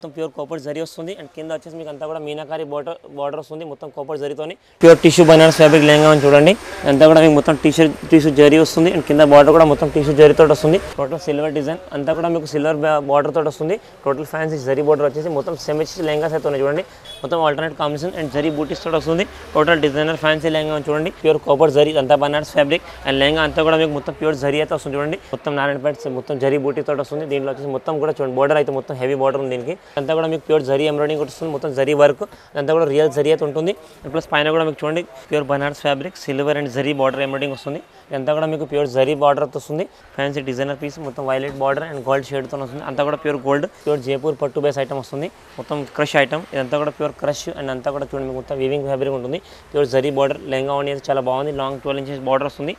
మొత్తం pure copper zari వస్తుంది and కింద వచ్చేసి మీకు అంతా కూడా మీనాకారి బార్డర్ వస్తుంది మొత్తం కాపర్ జరీతోని pure tissue Banaras fabric lehenga అని చూడండి అంతా కూడా మీకు మొత్తం టిష్యూ జరీ వస్తుంది అండ్ కింద బార్డర్ కూడా మొత్తం టిష్యూ జరీతో వస్తుంది టోటల్ సిల్వర్ డిజైన్ అంతా కూడా మీకు సిల్వర్ బార్డర్ తోటి వస్తుంది టోటల్ ఫ్యాన్సీ జరీ బార్డర్ వచ్చేసి మొత్తం సెమీ లెహంగాస్ అయితే చూడండి మొత్తం ఆల్టర్నేట్ కాంబినేషన్ అండ్ జరీ బూటీస్ తోటి వస్తుంది టోటల్ డిజైనర్ ఫ్యాన్సీ లెహంగా చూడండి ప్యూర్ కాపర్ జరీ అంతా బనారస్ ఫ్యాబ్రిక్ అండ్ లెహంగా అంతా కూడా మీకు మొత్తం ప్యూర్ జరీ అయితే వస్తుంది చూడండి మొత్తం నారాయణపేట మొత్తం జరీ బూటీ తోటి వస్తుంది దీంట్లో వచ్చేసి మొత్తం కూడా చూడండి బార్డర్ అయితే మొత్తం హెవీ బార్డర్ ఉంది దీనికి అంతా కూడా మీకు ప్యూర్ జరీ ఎంబ్రాయిడింగ్ వస్తుంది మొత్తం జరీ వర్క్ అంతా కూడా రియల్ జరీ అయితే ఉంటుంది ప్లస్ పైన కూడా మీకు చూడండి pure Banaras fabric silver and zari border embroidering వస్తుంది అంతా కూడా మీకు ప్యూర్ జరీ బార్డర్ వస్తుంది ఫ్యాన్సీ డిజైనర్ పీస్ మొత్తం violet border and gold shade తో వస్తుంది అంతా కూడా ప్యూర్ గోల్డ్ ప్యూర్ జైపూర్ పట్టు బేస్ ఐటమ్ వస్తుంది మొత్తం క్రష్ ఐటమ్ ఇదంతా కూడా ప్యూర్ క్రష్ అండ్ అంతా కూడా చూడండి మీకు మొత్తం వీవింగ్ ఫ్యాబ్రిక్ ఉంటుంది ప్యూర్ జరీ బార్డర్ లెహంగా అనేది చాలా బాగుంది లాంగ్ 12 ఇంచెస్ బార్డర్ వస్తుంది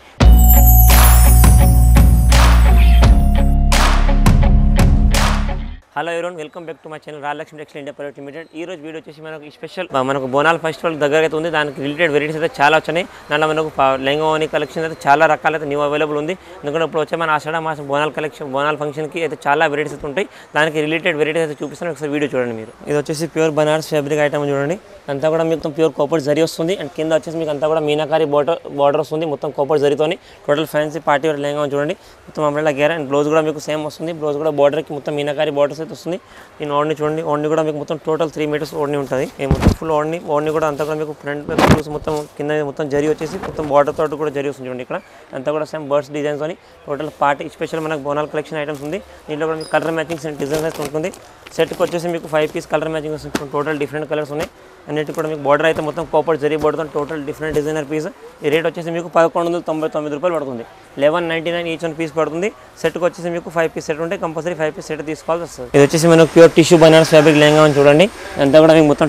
hello everyone welcome back to my channel Rajalakshmi textile India private limited ఈ రోజు వీడియో వచ్చేసి మనకు స్పెషల్ మనకు బోనాల్ ఫెస్టివల్ దగ్గర అయితే ఉంది దానికి రిలేటెడ్ వెరైటీస్ అయితే చాలా వచ్చినాయి దాంట్లో మనకు లెహంగా కలెక్షన్ అయితే చాలా రకాలు అయితే న్యూ అవైలబుల్ ఉంది ఎందుకంటే ఇప్పుడు వచ్చే మన ఆషాఢ మాసం బోనాల్ కలెక్షన్ బోనాల్ ఫంక్షన్కి అయితే చాలా వెరైటీస్ అయితే ఉంటాయి దానికి రిలేటెడ్ వెరైటీస్ అయితే చూపిస్తాను ఒకసారి వీడియో చూడండి మీరు ఇది వచ్చేసి ప్యూర్ బనారస్ ఫ్యాబ్రిక్ ఐటమ్ చూడండి అంతా కూడా మీకు ప్యూర్ కాపర్ జరీ వస్తుంది అండ్ కింద వచ్చేసి మీకు అంతా కూడా మీనాకారి బార్డర్ వస్తుంది మొత్తం కాపర్ జరీతోని total fancy party wear lehenga చూడండి మొత్తం అంబ్రెల్లా గేర్ అండ్ బ్లౌజ్ కూడా మీకు సేమ్ వస్తుంది బ్లౌజ్ కూడా బార్డర్కి మొత్తం మీనాకారి బార్డర్స్ అయితే వస్తుంది ఈ ఓడ్ని చూడండి ఓడ్ని కూడా మీకు మొత్తం టోటల్ 3 మీటర్స్ ఓడ్ని ఉంటుంది మొత్తం ఫుల్ ఓడ్ని కూడా అంతా కూడా మీకు ఫ్రంట్ చూసి మొత్తం కింద మొత్తం జరీ వచ్చేసి మొత్తం బార్డర్ తోటి కూడా జరీ వస్తుంది చూడండి ఇక్కడ అంతా కూడా సేమ్ బర్డ్స్ డిజైన్స్ అని టోటల్ పార్టీ స్పెషల్ మనకు బోనాల్ కలెక్షన్ ఐటమ్స్ ఉంది దీంట్లో కూడా మీకు కలర్ మ్యాచింగ్స్ అండ్ డిజైన్స్ అయితే ఉంటుంది సెట్కి వచ్చేసి మీకు 5 పీస్ కలర్ మ్యాచింగ్ వస్తుంది టోటల్ డిఫరెంట్ కలర్స్ ఉన్నాయి అన్నిటి కూడా మీకు బార్డర్ అయితే మొత్తం కాపర్ జరీ బార్డర్తో టోటల్ డిఫరెంట్ డిజైనర్ పీస్ ఈ రేట్ వచ్చేసి మీకు 1199 రూపాయలు పడుతుంది 1199 ఈచ్ 1 పీస్ పడుతుంది సెట్కి వచ్చేసి మీకు 5 పీస్ సెట్ ఉంటే కంపల్సరీ 5 పీస్ సెట్ తీసుకోవాల్సి వస్తుంది ఇది వచ్చేసి మనకు pure tissue Banaras fabric lehenga అని చూడండి అంతా కూడా మీకు మొత్తం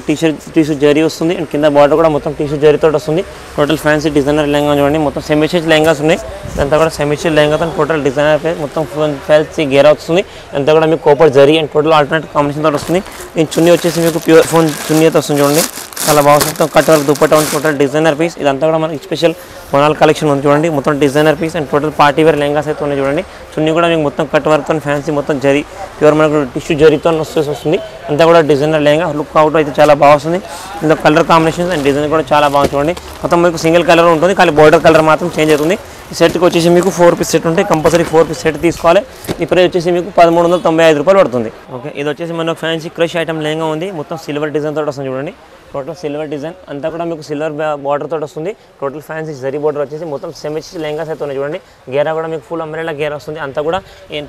టిష్యూ జరీ వస్తుంది అండ్ కింద బార్డర్ కూడా మొత్తం టిష్యూ జరీతో వస్తుంది టోటల్ ఫ్యాన్సీ డిజైనర్ లెహంగా చూడండి మొత్తం సెమీషియల్ లెహంగాస్ ఉన్నాయి అంతా కూడా సెమీషియల్ లెహంగాతో టోటల్ డిజైనర్ మొత్తం ఫ్యాన్సీ గేరా వస్తుంది అంతా కూడా మీకు copper zari and total alternate combination తోటి వస్తుంది దీని చున్నీ వచ్చేసి మీకు ప్యూర్ ఫోన్ చున్నీ అయితే వస్తుంది చూడండి చాలా బాగుంది మొత్తం కట్ వర్క్ దుపట్టా ఉంది టోటల్ డిజైనర్ పీస్ ఇదంతా కూడా మనకి స్పెషల్ బోనాల్ కలెక్షన్ ఉంది చూడండి మొత్తం designer piece and total party wear lehengas అయితే ఉన్నాయి చూడండి చున్నీ కూడా మీకు మొత్తం కట్ వర్క్ తో ఫ్యాన్సీ మొత్తం జరీ ప్యూర్ మనకు టిష్యూ జరీతో వస్తుంది అంతా కూడా డిజైనర్ లెహంగా లుక్ అవుట్ అయితే చాలా బాగా వస్తుంది ఇందులో కలర్ కాంబినేషన్స్ అండ్ డిజైన్ కూడా చాలా బాగా చూడండి మొత్తం మీకు సింగిల్ కలర్ ఉంటుంది కానీ బోర్డర్ కలర్ మాత్రం చేంజ్ అవుతుంది ఈ సెట్కి వచ్చేసి మీకు 4 పీస్ సెట్ ఉంటాయి కంపల్సరీ 4 పీస్ సెట్ తీసుకోవాలి ఈ ప్రైస్ వచ్చేసి మీకు 1395 రూపాయలు పడుతుంది ఓకే ఇది వచ్చేసి మనకు ఫ్యాన్సీ క్రష్ ఐటమ్ లెహంగా ఉంది మొత్తం సిల్వర్ డిజైన్ తోటి వస్తుంది చూడండి టోటల్ సిల్వర్ డిజైన్ అంతా కూడా మీకు సిల్వర్ బార్డర్ తోటి వస్తుంది టోటల్ ఫ్యాన్సీ జరీ బార్డర్ వచ్చేసి మొత్తం సెమీస్ లెహంగాస్ అయితే ఉన్నాయి చూడండి గేరా కూడా మీకు ఫుల్ అంబ్రెల్లా గేరా వస్తుంది అంతా కూడా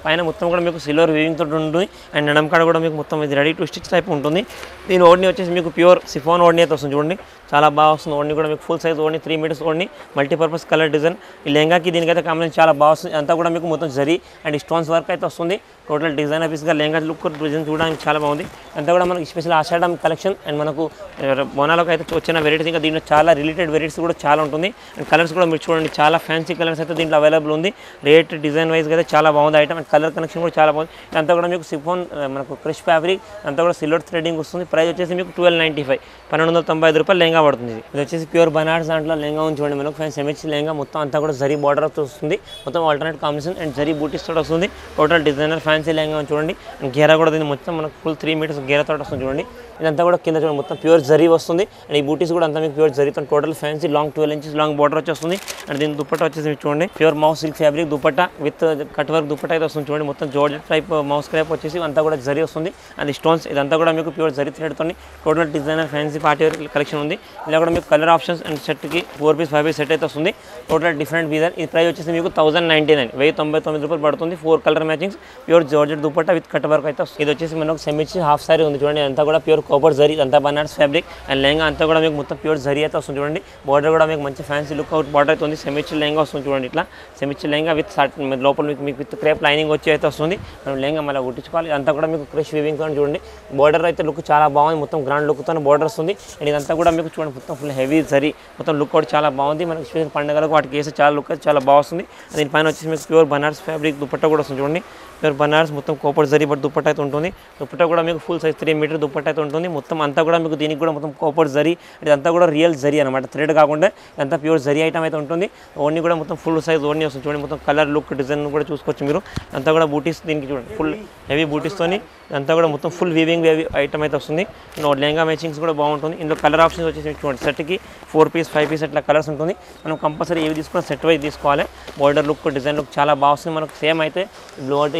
పైన మొత్తం కూడా మీకు సిల్వర్ వీవింగ్ తోటి ఉంటుంది అండ్ నడంకాడ కూడా మీకు మొత్తం ఇది రెడీ టు స్టిచ్ టైప్ ఉంటుంది దీని ఓడ్ని వచ్చేసి మీకు ప్యూర్ సిఫాన్ ఓడ్ని అయితే వస్తుంది చూడండి చాలా బాగా వస్తుంది ఓడ్ని కూడా మీకు full size ఓడ్ని 3 metres ఓడ్ని multipurpose colour design ఈ లెహంగాకి దీనికైతే కాంబినేషన్ చాలా బాగా వస్తుంది అంతా కూడా మీకు మొత్తం జరీ అండ్ స్టోన్స్ వర్క్ అయితే వస్తుంది టోటల్ డిజైనర్ పీస్గా లెహంగా లుక్ డిజైన్ చూడడానికి చాలా బాగుంది అంతా కూడా మనకి స్పెషల్ ఆషాఢం కలెక్షన్ అండ్ మనకు బోనాలకు అయితే వచ్చిన వెరైటీస్ ఇంకా దీంట్లో చాలా రిలేటెడ్ వెరైటీస్ కూడా చాలా ఉంటుంది అండ్ కలర్స్ కూడా మీరు చూడండి చాలా ఫ్యాన్సీ కలర్స్ అయితే దీంట్లో అవైలబుల్ ఉంది రేట్ డిజైన్ వైజ్గా అయితే చాలా బాగుంది ఐటమ్ అండ్ కలర్ కనెక్షన్ కూడా చాలా బాగుంది అంతా కూడా మీకు సిఫోన్ మనకు క్రష్ ఫ్యాబ్రిక్ అంతా కూడా సిల్వర్ థ్రెడింగ్ వస్తుంది ప్రైస్ వచ్చేసి మీకు 1295 రూపాయలు లెహంగా పడుతుంది ఇది వచ్చేసి ప్యూర్ బనారస్ దాంట్లో లెహంగా చూడండి మనకు ఫ్యాన్ సెమీస్ లెహంగా మొత్తం అంతా కూడా జరీ బార్డర్ వస్తుంది మొత్తం ఆల్టర్నేట్ కాంబినేషన్ అండ్ జరీ బూటీస్ తోటి వస్తుంది టోటల్ డిజైనర్ ఫ్యాన్సీ లెహంగా చూడండి గేరా కూడా దీన్ని మొత్తం మనకు ఫుల్ 3 మీటర్స్ గేరా తోటి వస్తుంది చూడండి ఇదంతా కూడా కింద చూడండి మొత్తం ప్యూర్ జరీ వస్తుంది అండ్ ఈ బూటీస్ కూడా అంతా మీకు ప్యూర్ జరీతో total fancy long 12 inches long border వచ్చేస్తుంది అండ్ దీని దుపట్టా వచ్చేసి చూడండి pure mouse silk fabric dupatta with cut work dupatta అయితే వస్తుంది చూడండి మొత్తం జార్జెట్ టైప్ మౌస్ క్రేప్ వచ్చేసి అంతా కూడా జరీ వస్తుంది అండ్ స్టోన్స్ ఇదంతా కూడా మీకు ప్యూర్ జరీ థ్రెడ్తో total designer fancy party wear collection ఉంది ఇలా కూడా మీకు కలర్ ఆప్షన్స్ అండ్ సెట్కి 4 పీస్ 5 పీస్ సెట్ అయితే వస్తుంది టోటల్ డిఫరెంట్ బీజర్ ఈ ప్రైస్ వచ్చేసి మీకు 1099 రూపాయలు పడుతుంది 4 colour matchings pure georgette dupatta with cut work అయితే వస్తుంది ఇది వచ్చేసి మనకు సెమీచి హాఫ్ సారీ ఉంది చూడండి అంతా కూడా ప్యూర్ కాపర్ జరీ అంతా బనారస్ ఫ్యాబ్రిక్ అండ్ లెహంగా అంతా కూడా మీకు మొత్తం ప్యూర్ జరీ అయితే వస్తుంది చూడండి బార్డర్ కూడా మీకు మంచి ఫ్యాన్సీ లుక్ అవుట్ బార్డర్ అయితే ఉంది సెమీచి లెహంగా వస్తుంది చూడండి ఇట్లా సెమీచి లెహంగా విత్ లోపల మీకు విత్ క్రేప్ లైనింగ్ వచ్చి అయితే వస్తుంది మనం లెహంగా మళ్ళీ కుట్టించుకోవాలి అంతా కూడా మీకు క్రష్ వీవింగ్ తో చూడండి బార్డర్ అయితే లుక్ చాలా బాగుంది మొత్తం గ్రాండ్ లుక్ తో బార్డర్ వస్తుంది అండ్ ఇదంతా కూడా మీకు చూడండి మొత్తం ఫుల్ హెవీ జరీ మొత్తం లుక్ అవుట్ చాలా బాగుంది మనకి స్పెషల్ పండుగలకు వాటికి వేస్తే చాలా లుక్ అయితే చాలా బాగుంది దీనిపైన వచ్చేసి మీకు ప్యూర్ బనారస్ ఫ్యాబ్రిక్ దుపట్టా కూడా వస్తుంది చూడండి ప్యూర్ బనారస్ మొత్తం కాపర్ జరీ బట్ దుపట్టా అయితే ఉంటుంది దుపట్టా కూడా మీకు ఫుల్ సైజ్ 3 మీటర్ దుపట్టా అయితే ఉంటుంది మొత్తం అంతా కూడా మీకు దీనికి కూడా మొత్తం కాపర్ జరీ ఇదంతా కూడా రియల్ జరీ అనమాట థ్రెడ్ కాకుండా ఇదంతా ప్యూర్ జరీ ఐటమ్ అయితే ఉంటుంది ఓన్లీ కూడా మొత్తం ఫుల్ సైజ్ ఓన్లీ వస్తుంది చూడండి మొత్తం కలర్ లుక్ డిజైన్ కూడా చూసుకోవచ్చు మీరు అంతా కూడా బూటీస్ దీనికి చూడండి ఫుల్ హెవీ బూటీస్తోని ఇదంతా కూడా మొత్తం ఫుల్ వీవింగ్ ఐటమ్ అయితే వస్తుంది. లెహంగా మ్యాచింగ్స్ కూడా బాగుంటుంది. ఇందులో కలర్ ఆప్షన్స్ వచ్చేసి చూడండి, సెట్కి 4 పీస్ 5 పీస్ అట్లా కలర్స్ ఉంటుంది. మనం కంపల్సరీ ఏవి తీసుకున్నా సెట్ వైజ్ తీసుకోవాలి. బోర్డర్ లుక్ డిజైన్ లుక్ చాలా బాగా వస్తుంది. మనకు సేమ్ అయితే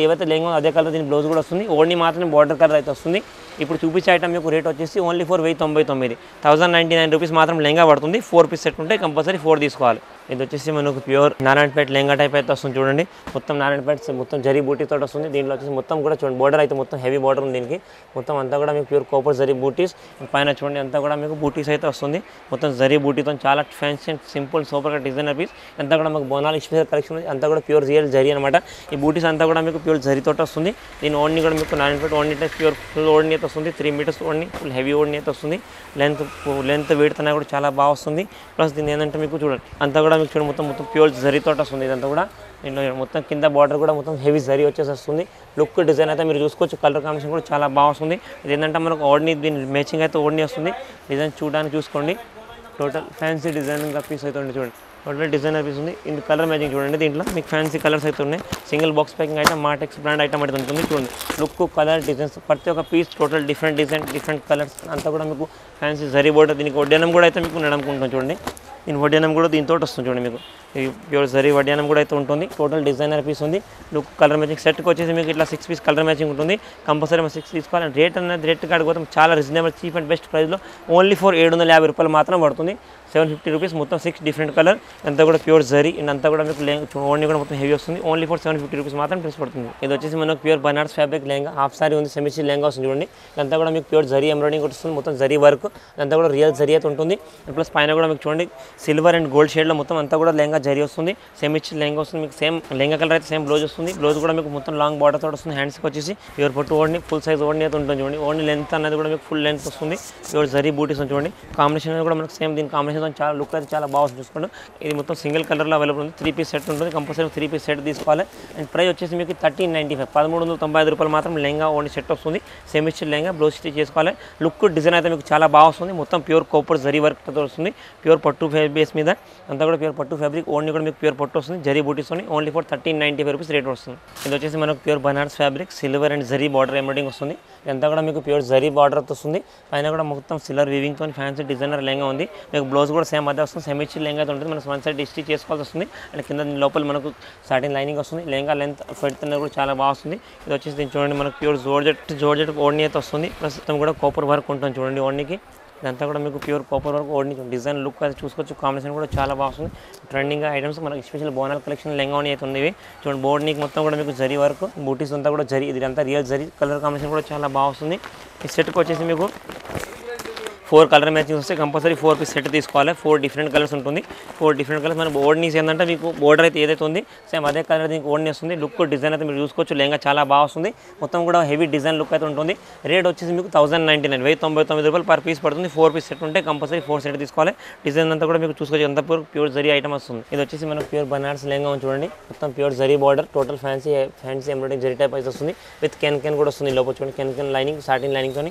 ఏవైతే లెహంగా అదే కలర్ దీని బ్లౌజ్ కూడా వస్తుంది. ఓన్లీ మాత్రమే బోర్డర్ కలర్ అయితే వస్తుంది. ఇప్పుడు చూపించే ఐటమ్ మీకు రేట్ వచ్చేసి ఓన్లీ ఫర్ 1099 1099 రూపీస్ మాత్రం లెహంగా పడుతుంది. 4 పీస్ సెట్ ఉంటే కంపల్సరీ 4 తీసుకోవాలి. ఇది వచ్చేసి మనకు ప్యూర్ నారాయణపేట లెహంగా టైప్ అయితే వస్తుంది చూడండి. మొత్తం నారాయణపేట మొత్తం జరీ బూటీతో వస్తుంది. దీంట్లో వచ్చేసి మొత్తం కూడా చూడండి బోర్డర్ అయితే మొత్తం హెవీ బోర్డర్ ఉంది. దీనికి మొత్తం అంతా కూడా మీకు ప్యూర్ కాపర్ జరీ బూటీస్, పైన చూడండి అంతా కూడా మీకు బూటీస్ అయితే వస్తుంది. మొత్తం జరీ బూటీతో చాలా ఫ్యాన్సీ అండ్ సింపుల్ సూపర్గా డిజైనర్ పీస్. అంతా కూడా మీకు బోనాలు స్పెషల్ కలెక్షన్ ఉంది. అంతా కూడా ప్యూర్ రియల్ జరీ అనమాట. ఈ బూటీస్ అంతా కూడా మీకు ప్యూర్ జరీతో వస్తుంది. దీని ఓన్లీ కూడా మీకు Narayanpet only pure full only అయితే వస్తుంది. 3 metres only full heavy only అయితే వస్తుంది. లెంత్ వెయిట్ అనేది కూడా చాలా బాగా వస్తుంది. ప్లస్ దీని ఏంటంటే మీకు చూడండి అంతా కూడా మీకు చూడండి మొత్తం ప్యూర్ జరీతో వస్తుంది. ఇదంతా కూడా దీంట్లో మొత్తం కింద బార్డర్ కూడా మొత్తం హెవీ జరీ వచ్చేసి వస్తుంది. లుక్ డిజైన్ అయితే మీరు చూసుకోవచ్చు. కలర్ కాంబినేషన్ కూడా చాలా బాగా వస్తుంది. ఇది ఏంటంటే మనకు ఓడ్ని దీని మ్యాచింగ్ అయితే ఓడ్ని వస్తుంది. డిజైన్ చూడడానికి చూసుకోండి. టోటల్ ఫ్యాన్సీ డిజైనింగ్ పీస్ అయితే ఉంది చూడండి. టోటల్ డిజైనర్ పీస్ ఉంది. ఇందులో కలర్ మ్యాచింగ్ చూడండి. దీంట్లో మీకు ఫ్యాన్సీ కలర్స్ అయితే ఉన్నాయి. Single box packing item Martex brand item అయితే ఉంటుంది చూడండి. లుక్ కలర్ డిజైన్స్ ప్రతి ఒక్క piece total different design different colours అంతా కూడా మీకు ఫ్యాన్సీ జరీ బోర్డర్. దీనికి వడ్డానం కూడా అయితే మీకు నడముకుంటాం చూడండి. దీని వడ్డానం కూడా దీంతో వస్తుంది చూడండి. మీకు ప్యూర్ జరీ వడ్డానం కూడా అయితే ఉంటుంది. టోటల్ డిజైనర్ పీస్ ఉంది. లుక్ కలర్ మ్యాచింగ్ సెట్కి వచ్చేసి మీకు ఇట్లా 6 పీస్ కలర్ మ్యాచింగ్ ఉంటుంది. కంపల్సరీ 6 తీసుకోవాలి. రేట్ అనేది రేట్ కాడికి పోతే చాలా రీజనబుల్ చీప్ అండ్ బెస్ట్ ప్రైస్లో ఓన్లీ ఫర్ 750 రూపాయలు మాత్రం పడుతుంది. 750 రూపీస్ మొత్తం 6 డిఫరెంట్ కలర్ అంతా కూడా ప్యూర్ జరీ. అంతా కూడా మీకు ఓన్లీ కూడా మొత్తం హెవీ వస్తుంది. ఓన్లీ ఫర్ 750 రూపీస్ మాత్రం ప్రైస్ పడుతుంది. ఇది వచ్చేసి మనకు pure Banaras fabric lehenga half sorry ఉంది. సెమీ లెహంగా వస్తుంది చూడండి. ఇదంతా కూడా మీకు ప్యూర్ జరీ ఎంబ్రాయిడింగ్ వస్తుంది. మొత్తం జరీ వర్క్ అంతా కూడా రియల్ జరీ అయితే ఉంటుంది. ప్లస్ పైన కూడా మీకు చూడండి సిల్వర్ అండ్ గోల్డ్ షేడ్లో మొత్తం అంతా కూడా లెహంగా జరీ వస్తుంది. సెమీ లెహంగా వస్తుంది. మీకు సేమ్ లెహంగా కలర్ అయితే సేమ్ బ్లౌజ్ వస్తుంది. బ్లౌజ్ కూడా మీకు మొత్తం లాంగ్ బార్డర్ తోటి వస్తుంది. హ్యాండ్స్కి వచ్చేసి ప్యూర్ పట్టు ఓడిని ఫుల్ సైజ్ ఓడిని అయితే ఉంటుంది చూడండి. ఓన్లీ లెంత్ అనేది కూడా మీకు ఫుల్ లెంత్ వస్తుంది. ప్యూర్ జరీ బూటీస్ చూడండి. కాంబినేషన్ అనేది కూడా మనకు సేమ్ దీని కాంబినేషన్ చాలా లుక్ అయితే చాలా బాగా చూసుకోండి. ఇది మొత్తం సింగిల్ కలర్లో అవైలబుల్ ఉంది. 3 పీస్ సెట్ ఉంటుంది. కంపల్సరీ 3 పీస్ సెట్ తీసుకోవాలి. అండ్ ప్రైస్ వచ్చేసి మీకు 1395 1395 రూపాయలు మాత్రం లెహంగా ఓన్లీ సెట్ వస్తుంది. సెమీ లెహంగా బ్లౌజ్ స్టిచ్ చేసుకోవాలి. లుక్ డిజైన్ అయితే మీకు చాలా బాగా వస్తుంది. మొత్తం ప్యూర్ కాపర్ జరీ వర్క్తో వస్తుంది. ప్యూర్ పట్టు బేస్ మీద అంతా కూడా ప్యూర్ పట్టు ఫ్యాబ్రిక్ ఓన్లీ కూడా మీకు ప్యూర్ పట్టు వస్తుంది. జరీ బూటీస్ ఓన్లీ ఫర్ 1395 రూపీస్ రేట్ వస్తుంది. ఇది వచ్చేసి మనకు pure Banaras fabric silver and zari border embroidering వస్తుంది. ఇదంతా కూడా మీకు ప్యూర్ జరీ బార్డర్ వస్తుంది. పైన కూడా మొత్తం సిల్వర్ వీవింగ్తో ఫ్యాన్సీ డిజైనర్ లెహంగా ఉంది. మీకు బ్లౌజ్ కూడా సేమ్ అదే వస్తుంది. సెమీ లెహంగా అయితే ఉంటుంది. మనకు 1 సైడ్ స్టిచ్ చేసుకోవాల్సి వస్తుంది. అండ్ కింద లోపల మనకు సాటిన్ లైనింగ్ వస్తుంది. లెహంగా లెంత్ ఫెడ్ అనేది కూడా చాలా బాగా వస్తుంది. ఇది వచ్చేసి దీన్ని చూడండి మనకు ప్యూర్ జోర్జెట్ ఓడ్ని అయితే వస్తుంది. ప్రస్తుతం కూడా కాపర్ వర్క్ ఉంటుంది చూడండి ఓడ్నికి. ఇదంతా కూడా మీకు pure copper work ఓడ్ని design look అయితే చూసుకోవచ్చు. కాంబినేషన్ కూడా చాలా బాగుంది. ట్రెండింగ్ ఐటమ్స్ మనకి స్పెషల్ బోనాల్ కలెక్షన్ లెహంగాని అయితే ఉంది. చూడండి బోర్డ్నికి మొత్తం కూడా మీకు జరీ వర్క్ బూటీస్ అంతా కూడా జరీ. ఇది అంతా రియల్ జరీ. కలర్ కాంబినేషన్ కూడా చాలా బాగుంది. ఈ సెట్కి వచ్చేసి మీకు 4 కలర్ మ్యాచింగ్స్ వస్తే కంపల్సరీ 4 పీస్ సెట్ తీసుకోవాలి. 4 డిఫరెంట్ కలర్స్ ఉంటుంది. 4 డిఫరెంట్ కలర్స్ మన బోర్డ్నీస్ ఏంటంటే మీకు బోర్డర్ అయితే ఏదైతే ఉంది సేమ్ అదే కలర్ దీనికి ఓడ్ని వస్తుంది. లుక్ డిజైన్ అయితే మీరు చూసుకోవచ్చు. లెహంగా చాలా బాగా వస్తుంది. మొత్తం కూడా హెవీ డిజైన్ లుక్ అయితే ఉంటుంది. రేట్ వచ్చేసి మీకు 1099 1099 రూపాయలు పర్ పీస్ పడుతుంది. 4 పీస్ సెట్ ఉంటే కంపల్సరీ 4 సెట్ తీసుకోవాలి. డిజైన్ అంతా కూడా మీకు చూసుకోవచ్చు. అంతా ప్యూర్ జరీ ఐటమ్ వస్తుంది. ఇది వచ్చేసి మనకు ప్యూర్ బనారస్ లెహంగా చూడండి. మొత్తం pure zari border total fancy embroidering zari type అయితే వస్తుంది. విత్ కెన్ కూడా వస్తుంది. లోపల చూడండి కెన్ లైనింగ్ సాటిన్ లైనింగ్తో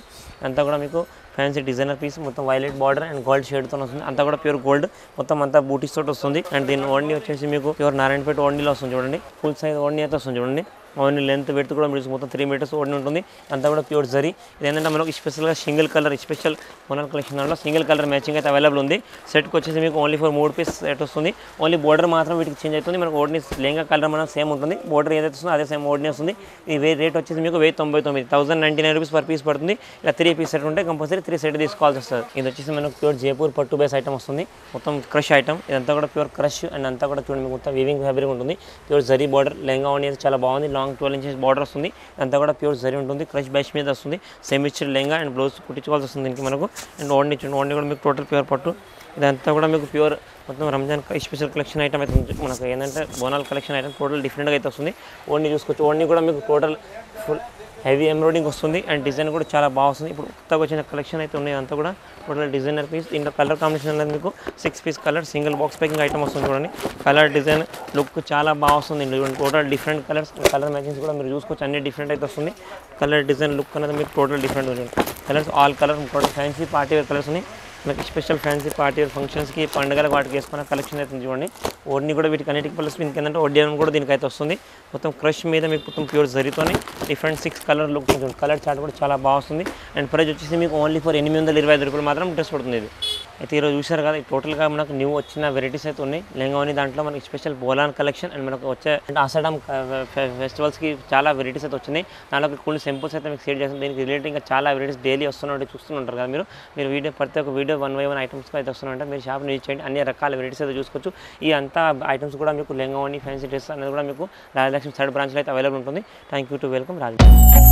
అంతా కూడా మీకు ఫ్యాన్సీ డిజైనర్ పీస్ మొత్తం వైలెట్ బార్డర్ అండ్ గోల్డ్ షేడ్తో వస్తుంది. అంతా కూడా ప్యూర్ గోల్డ్ మొత్తం అంతా బూటీస్ తోటి వస్తుంది. అండ్ దీని ఓన్లీ వచ్చేసి మీకు ప్యూర్ నారాయణపేట ఓన్లీలో వస్తుంది చూడండి. ఫుల్ సైజ్ ఓన్లీ అయితే వస్తుంది చూడండి. ఓన్లీ లెంత్ వెయిట్ కూడా మీరు మొత్తం 3 మీటర్స్ ఓడి ఉంటుంది. అంతా కూడా ప్యూర్ జరీ. ఇదేంటంటే మనకు స్పెషల్గా సింగిల్ కలర్ స్పెషల్ బోనాల్ కలెక్షన్ దాంట్లో సింగిల్ కలర్ మ్యాచింగ్ అయితే అవైలబుల్ ఉంది. సెట్కి వచ్చేసి మీకు ఓన్లీ ఫర్ 3 పీస్ సెట్ వస్తుంది. ఓన్లీ బోర్డర్ మాత్రం వీటికి చేంజ్ అవుతుంది. మనకు ఓడ్ని లెహంగా కలర్ మనం సేమ్ ఉంటుంది. బోర్డర్ ఏదైతే వస్తుందో అదే సేమ్ ఓడ్ని వస్తుంది. ఇది రేట్ వచ్చేసి మీకు 1099 1099 రూపీస్ పర్ పీస్ పడుతుంది. ఇలా 3 పీస్ సెట్ ఉంటే కంపల్సరీ 3 సెట్ తీసుకోవాల్సి వస్తుంది. ఇది వచ్చేసి మనకు ప్యూర్ జైపూర్ పట్టు బేస్ ఐటమ్ వస్తుంది. మొత్తం క్రష్ ఐటమ్. ఇదంతా కూడా ప్యూర్ క్రష్ అండ్ అంతా కూడా చూడండి మొత్తం వీవింగ్ ఫ్యాబ్రిక్ ఉంటుంది. Pure zari border lehenga only అయితే చాలా బాగుంది. లాంగ్ 12 ఇంచెస్ బార్డర్ వస్తుంది. అంతా కూడా ప్యూర్ జరీ ఉంటుంది. క్రష్ బ్యాష్ మీద వస్తుంది. సెమీ లెహంగా అండ్ బ్లౌజ్ కుట్టించుకోవాల్సి వస్తుంది దీనికి మనకు. అండ్ ఓన్లీ కూడా మీకు టోటల్ ప్యూర్ పట్టు. ఇదంతా కూడా మీకు ప్యూర్ మొత్తం రంజాన్ స్పెషల్ కలెక్షన్ ఐటమ్ అయితే మనకు ఏంటంటే బోనాల్ కలెక్షన్ ఐటమ్ టోటల్ డిఫరెంట్గా అయితే వస్తుంది. ఓన్లీ చూసుకోవచ్చు. ఓన్లీ కూడా మీకు టోటల్ ఫుల్ హెవీ ఎంబ్రాయిడింగ్ వస్తుంది. అండ్ డిజైన్ కూడా చాలా బాగా వస్తుంది. ఇప్పుడు కొత్తగా వచ్చిన కలెక్షన్ అయితే ఉన్నాయి. అంతా కూడా టోటల్ డిజైనర్ పీస్. దీంట్లో కలర్ కాంబినేషన్ అనేది మీకు 6 piece colour single box packing item వస్తుంది చూడండి. కలర్ డిజైన్ లుక్ చాలా బాగా వస్తుంది. Total different colours colour matchings కూడా మీరు చూసుకోవచ్చు. అన్ని డిఫరెంట్ అయితే వస్తుంది. కలర్ డిజైన్ లుక్ అనేది మీకు టోటల్ డిఫరెంట్ ఉంటుంది. Colours all colour total fancy party wear colours ఉన్నాయి. మనకి స్పెషల్ ఫ్యాన్సీ పార్టీ ఫంక్షన్స్కి పండుగలకు వాటికి వేసుకున్న కలెక్షన్ అయితే చూడండి. ఓడ్ని కూడా వీటికి అన్నిటికి ప్లస్ మీకు ఏంటంటే ఒడియన్ కూడా దీనికైతే వస్తుంది. మొత్తం క్రష్ మీద మీకు మొత్తం ప్యూర్ జరీతోని different 6 colour look, colour chart కూడా చాలా బాగా వస్తుంది. అండ్ ప్రైస్ వచ్చేసి మీకు ఓన్లీ ఫర్ 825 రూపాయలు మాత్రం డ్రెస్ పడుతుంది. ఇది అయితే ఈరోజు చూసారు కదా, టోటల్గా మనకు న్యూ వచ్చిన వెరైటీస్ అయితే ఉన్నాయి. లెహంగాని దాంట్లో మనకి స్పెషల్ బోలాన్ కలెక్షన్ అండ్ మనకు వచ్చే అంటే ఆషాఢం ఫెస్టివల్స్కి చాలా వెరైటీస్ అయితే వచ్చినాయి. దాంట్లో కొన్ని సింపుల్స్ అయితే మీకు షేర్ చేస్తాను. దీనికి రిలేటెడ్ ఇంకా చాలా వెరైటీస్ డైలీ వస్తున్నట్టు చూస్తుంటారు కదా మీరు వీడియో ప్రతి ఒక్క వీడియో 1 by 1 ఐటమ్స్ అయితే వస్తున్నాయంటే మీరు షాప్ యూజ్ చేయండి. అన్ని రకాల వెరైటీస్ అయితే చూసుకోవచ్చు. ఈ అంతా ఐటమ్స్ కూడా మీకు లెహంగాని ఫ్యాన్సీ డ్రెస్ అనేది కూడా మీకు రాజలక్ష్మి 3rd బ్రాంచ్లో అయితే అవైలబుల్ ఉంటుంది. Thank you to welcome Rajalakshmi.